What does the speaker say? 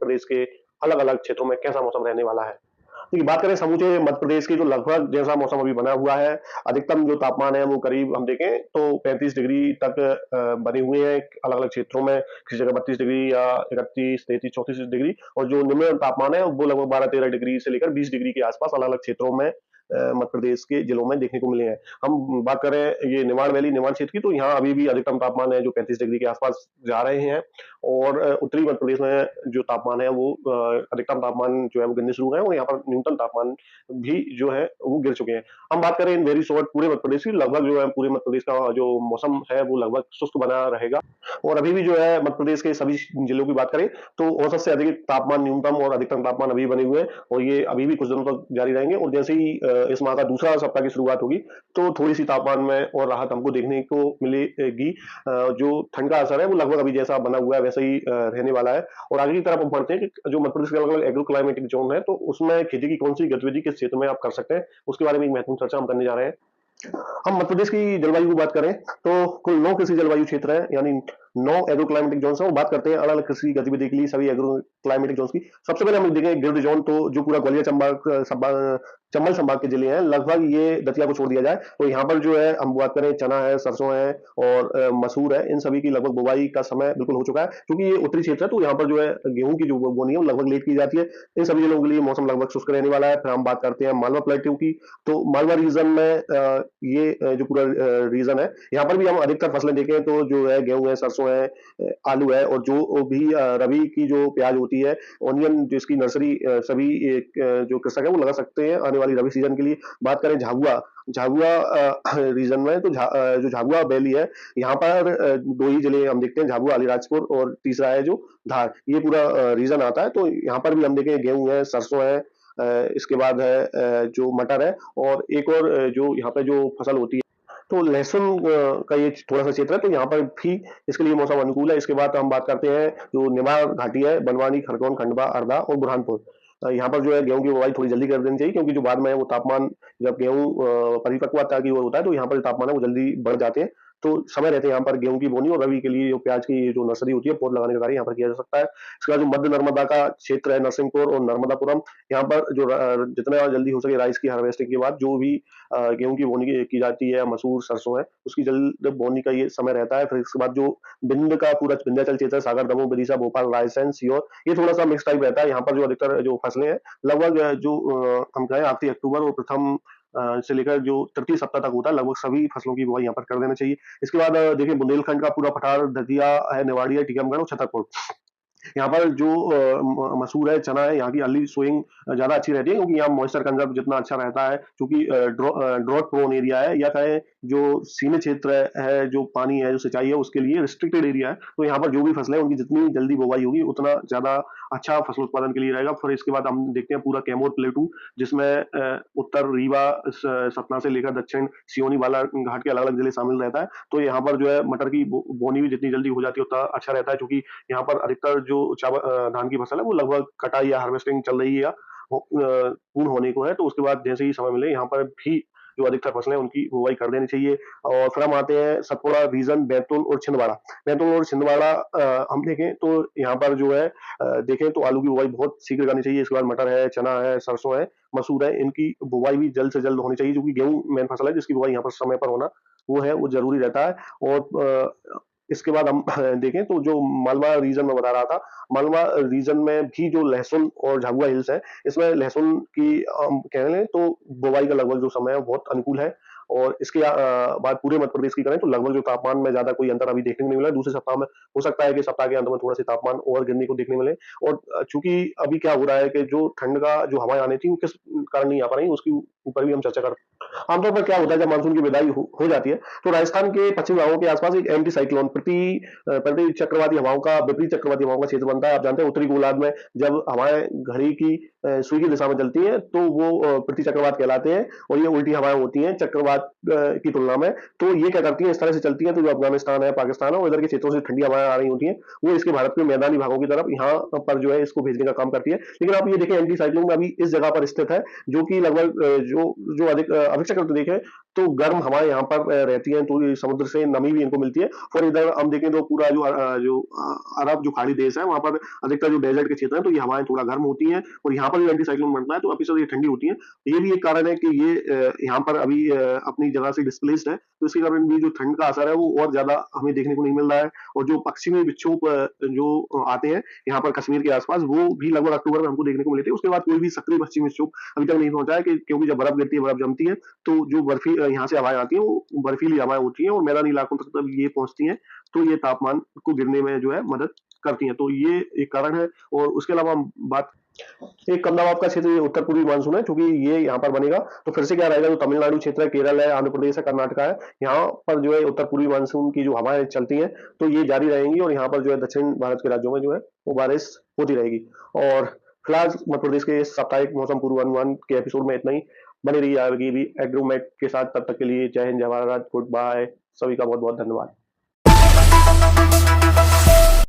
प्रदेश के अलग अलग क्षेत्रों में कैसा मौसम रहने वाला है। देखिए, बात करें समूचे मध्य प्रदेश की, तो लगभग जैसा मौसम अभी बना हुआ है, अधिकतम जो तापमान है वो करीब हम देखें तो 35 डिग्री तक बने हुए हैं अलग अलग क्षेत्रों में। किसी जगह 32 डिग्री या 31, 33, 34 डिग्री, और जो निम्न तापमान है वो लगभग 12-13 डिग्री से लेकर 20 डिग्री के आसपास अलग अलग क्षेत्रों में मध्य प्रदेश के जिलों में देखने को मिले हैं। हम बात करें ये निमाड़ वैली, निमाड़ क्षेत्र की, तो यहाँ अभी भी अधिकतम तापमान है जो 35 डिग्री के आसपास जा रहे हैं, और उत्तरी मध्य प्रदेश में जो तापमान है वो अधिकतम तापमान जो है वो गिरने शुरू है, और यहाँ पर न्यूनतम तापमान भी जो है वो गिर चुके हैं। हम बात करें इन वेरी शॉर्ट पूरे मध्य प्रदेश की, लगभग जो है पूरे मध्य प्रदेश का जो मौसम है वो लगभग शुष्क बना रहेगा, और अभी भी जो है मध्य प्रदेश के सभी जिलों की बात करें तो औसत से अधिक तापमान, न्यूनतम और अधिकतम तापमान अभी बने हुए हैं, और ये अभी भी कुछ दिनों तक जारी रहेंगे। और जैसे ही इस माह का दूसरा सप्ताह की शुरुआत होगी तो थोड़ी सी तापमान में और राहत हमको देखने को मिलेगी। जो ठंड का असर है वो लगभग अभी जैसा बना हुआ है वैसे ही रहने वाला है। और आगे की तरफ हम बढ़ते हैं कि जो मध्य प्रदेश के अलग अलग एग्रो क्लाइमेटिक जोन है, तो उसमें खेती की कौन सी गतिविधि किस क्षेत्र में आप कर सकते हैं, उसके बारे में एक महत्वपूर्ण चर्चा हम करने जा रहे हैं। हम मध्य प्रदेश की जलवायु की बात करें तो कुल 9 कृषि जलवायु क्षेत्र है, यानी 9 एग्रो क्लाइमेटिक जोन है। वो बात करते हैं अलग अलग कृषि गतिविधि के लिए सभी एग्रो क्लाइमेटिक जोन की। सबसे पहले हम देखें गिर्द जोन, तो जो पूरा ग्वालियर चंबल संभाग के जिले हैं, लगभग ये दतिया को छोड़ दिया जाए तो यहाँ पर जो है हम बात करें चना है, सरसों है और मसूर है, इन सभी की लगभग बुवाई का समय बिल्कुल हो चुका है। क्योंकि ये उत्तरी क्षेत्र है तो यहाँ पर जो है गेहूं की जो बोनी है वो लगभग लेट की जाती है। इन सभी जिलों के लिए मौसम लगभग शुष्क रहने वाला है। फिर हम बात करते हैं मालवा प्लेट्यू की, तो मालवा रीजन में ये जो पूरा रीजन है, यहाँ पर भी हम अधिकतर फसलें देखें तो जो है गेहूं है, सरसों है, आलू है, और जो भी रबी की जो प्याज होती है, ऑनियन, जिसकी नर्सरी सभी जो कृषक है वो लगा सकते हैं आने वाली रबी सीजन के लिए। बात करें झाबुआ, झाबुआ रीजन में, तो जो झाबुआ वैली है, यहाँ पर दो ही जिले हम देखते हैं, झाबुआ अलीराजपुर, और तीसरा है जो धार, ये पूरा रीजन आता है। तो यहाँ पर भी हम देखें गेहूं है, सरसों है, इसके बाद है जो मटर है, और एक और जो यहाँ पे जो फसल होती है तो लहसुन का ये थोड़ा सा क्षेत्र है, तो यहाँ पर भी इसके लिए मौसम अनुकूल है। इसके बाद हम बात करते हैं जो निमाड़ घाटी है, बनवानी, खरगोन, खंडवा, हरदा और बुरहानपुर। यहाँ पर जो है गेहूं की बुवाई थोड़ी जल्दी कर देनी चाहिए, क्योंकि जो बाद में है वो तापमान, जब गेहूं परिपक्वता की ओर होता है तो यहाँ पर तापमान है वो जल्दी बढ़ जाते हैं। तो समय रहते हैं यहाँ पर गेहूं की बोनी, और रबी के लिए जो प्याज की जो नर्सरी होती है, पौध लगाने का कार्य यहाँ पर किया जा सकता है। इसके बाद जो मध्य नर्मदा का क्षेत्र है, नरसिंहपुर और नर्मदापुरम, यहाँ पर जो जितना जल्दी हो सके राइस की हार्वेस्टिंग के बाद जो भी गेहूं की बोनी की जाती है, मसूर, सरसों है, उसकी जल्द बोनी का ये समय रहता है। फिर इसके बाद जो बिंद का पूरा विंध्याचल क्षेत्र है, सागर, दमोह, विदिशा, भोपाल, रायसेन, सीहोर, ये थोड़ा सा मिक्स टाइप रहता है। यहाँ पर जो अधिकतर जो फसलें हैं लगभग जो हम कहें आखिरी अक्टूबर और प्रथम से लेकर जो तृतीय सप्ताह तक होता है, लगभग सभी फसलों की बुवाई यहाँ पर कर देना चाहिए। इसके बाद देखिए बुंदेलखंड का पूरा पठार, दतिया है, निवाड़ी है, टीकमगढ़ और छतरपुर, यहाँ पर जो मसूर है, चना है, यहाँ की अर्ली सोइंग ज्यादा अच्छी रहती है, क्योंकि यहाँ मॉइस्चर कंजर्व जितना अच्छा रहता है, क्योंकि ड्रॉट प्रोन एरिया है, या कहें जो सीमे क्षेत्र है, जो पानी है, जो सिंचाई है, उसके लिए रिस्ट्रिक्टेड एरिया है। तो यहाँ पर जो भी फसलें हैं उनकी जितनी जल्दी बुवाई होगी उतना ज्यादा अच्छा फसल उत्पादन के लिए रहेगा। फिर इसके बाद हम देखते हैं पूरा कैमोर प्लेटू, जिसमें उत्तर रीवा, सतना से लेकर दक्षिण सियोनी, बालाघाट के अलग अलग जिले शामिल रहता है। तो यहाँ पर जो है मटर की बोनी भी जितनी जल्दी हो जाती है उतना अच्छा रहता है, क्योंकि यहाँ पर अधिकतर जो चावल धान की फसल है वो लगभग कटाई या हार्वेस्टिंग चल रही है, या पूर्ण होने को है। तो उसके बाद जैसे ही समय मिले यहाँ पर भी जो अधिकतर फसलें हैं उनकी बुवाई कर देनी चाहिए। और फिर हम आते हैं सतपुड़ा रीजन, बैतूल और छिंदवाड़ा। बैतूल और छिंदवाड़ा हम देखें तो यहाँ पर जो है देखें तो आलू की बुवाई बहुत शीघ्र करनी चाहिए। इसके बाद मटर है, चना है, सरसों है, मसूर है, इनकी बुवाई भी जल्द से जल्द होनी चाहिए, क्योंकि गेहूं मेन फसल है जिसकी बुवाई यहाँ पर समय पर होना वो है वो जरूरी रहता है। और इसके बाद हम देखें तो जो मालवा रीजन में बता रहा था, मालवा रीजन में भी जो लहसुन और झाबुआ हिल्स है, इसमें लहसुन की हम कह लें तो बुवाई का लगभग जो समय है बहुत अनुकूल है। और इसके बाद पूरे मध्य प्रदेश की करें तो लगभग जो तापमान में ज्यादा कोई अंतर अभी देखने को नहीं मिला है। दूसरे सप्ताह में हो सकता है कि सप्ताह के अंत में थोड़ा सा तापमान और गिरने को देखने मिले। और चूंकि अभी क्या हो रहा है कि जो ठंड का जो हवाएं आनी थी वो किस कारण नहीं आ पा रही, उसकी ऊपर भी हम चर्चा करते हैं। आमतौर पर क्या होता है जब मानसून की विदाई हो जाती है तो राजस्थान के पश्चिमी भागों के आसपास एक एंटी साइक्लोन, प्रति चक्रवाती हवाओं का, विपरीत चक्रवाती हवाओं का क्षेत्र बनता है। आप जानते हैं उत्तरी गोलार्ध में जब हवाएं घड़ी की सुई की दिशा में चलती हैं तो वो प्रति चक्रवात कहलाते हैं, और ये उल्टी हवाएं होती हैं चक्रवात की तुलना में। तो ये क्या करती हैं, इस तरह से चलती हैं, तो जो अफगानिस्तान है, पाकिस्तान है, और इधर के क्षेत्रों से ठंडी हवाएं आ रही होती हैं, वो इसके भारत के मैदानी भागों की तरफ यहाँ पर जो है इसको भेजने का काम करती है। लेकिन आप ये देखें एंटी साइक्लोन अभी इस जगह पर स्थित है, जो कि लगभग जो जो अधिक अपेक्षाकृत देखें तो गर्म हवाएं यहाँ पर रहती हैं, तो ये समुद्र से नमी भी इनको मिलती है। और इधर हम देखें तो पूरा जो अरब जो खाड़ी देश है, वहाँ पर अधिकतर जो डेजर्ट के क्षेत्र हैं, तो ये हवाएं थोड़ा गर्म होती हैं और यहाँ पर भी एंटी साइक्लोन बनता है, तो अक्सर ये ठंडी होती है। ये भी एक कारण है कि ये यहाँ पर अभी अपनी जगह से डिस्प्लेस्ड है, तो इसके कारण भी जो ठंड का असर है वो और ज्यादा हमें देखने को नहीं मिल रहा है। और जो पश्चिमी विक्षोभ जो आते हैं यहाँ पर कश्मीर के आसपास, वो भी लगभग अक्टूबर में हमको देखने को मिले थे। उसके बाद कोई भी सक्रिय पश्चिमी विक्षोभ अभी तक नहीं पहुंचा है, क्योंकि जब बर्फ गिरती है, बर्फ जमती है, तो जो बर्फी यहाँ से हवाएं आती हैं वो बर्फीली हवाएं होती हैं और मैदानी इलाकों तक तब ये पहुंचती हैं, तो ये तापमान को गिरने में जो है मदद करती हैं। तो ये एक कारण है। और उसके अलावा हम बात, एक कम दबाव का क्षेत्र ये उत्तर पूर्वी मानसून है, क्योंकि ये यहाँ पर बनेगा तो फिर से क्या रहेगा, जो तमिलनाडु क्षेत्र है, केरल है, आंध्र प्रदेश है, कर्नाटका है, यहाँ पर जो है उत्तर पूर्वी मानसून की जो हवाएं चलती हैं, तो ये जारी रहेंगी और यहाँ पर जो है दक्षिण भारत के राज्यों में जो है वो बारिश होती रहेगी। और फिलहाल मध्य प्रदेश के इस साप्ताहिक मौसम पूर्वानुमान के एपिसोड में इतना ही। बने रहिए आगे भी एग्रोमेट के साथ। तब तक के लिए जय हिंद, जय भारत, गुड बाय। सभी का बहुत बहुत धन्यवाद।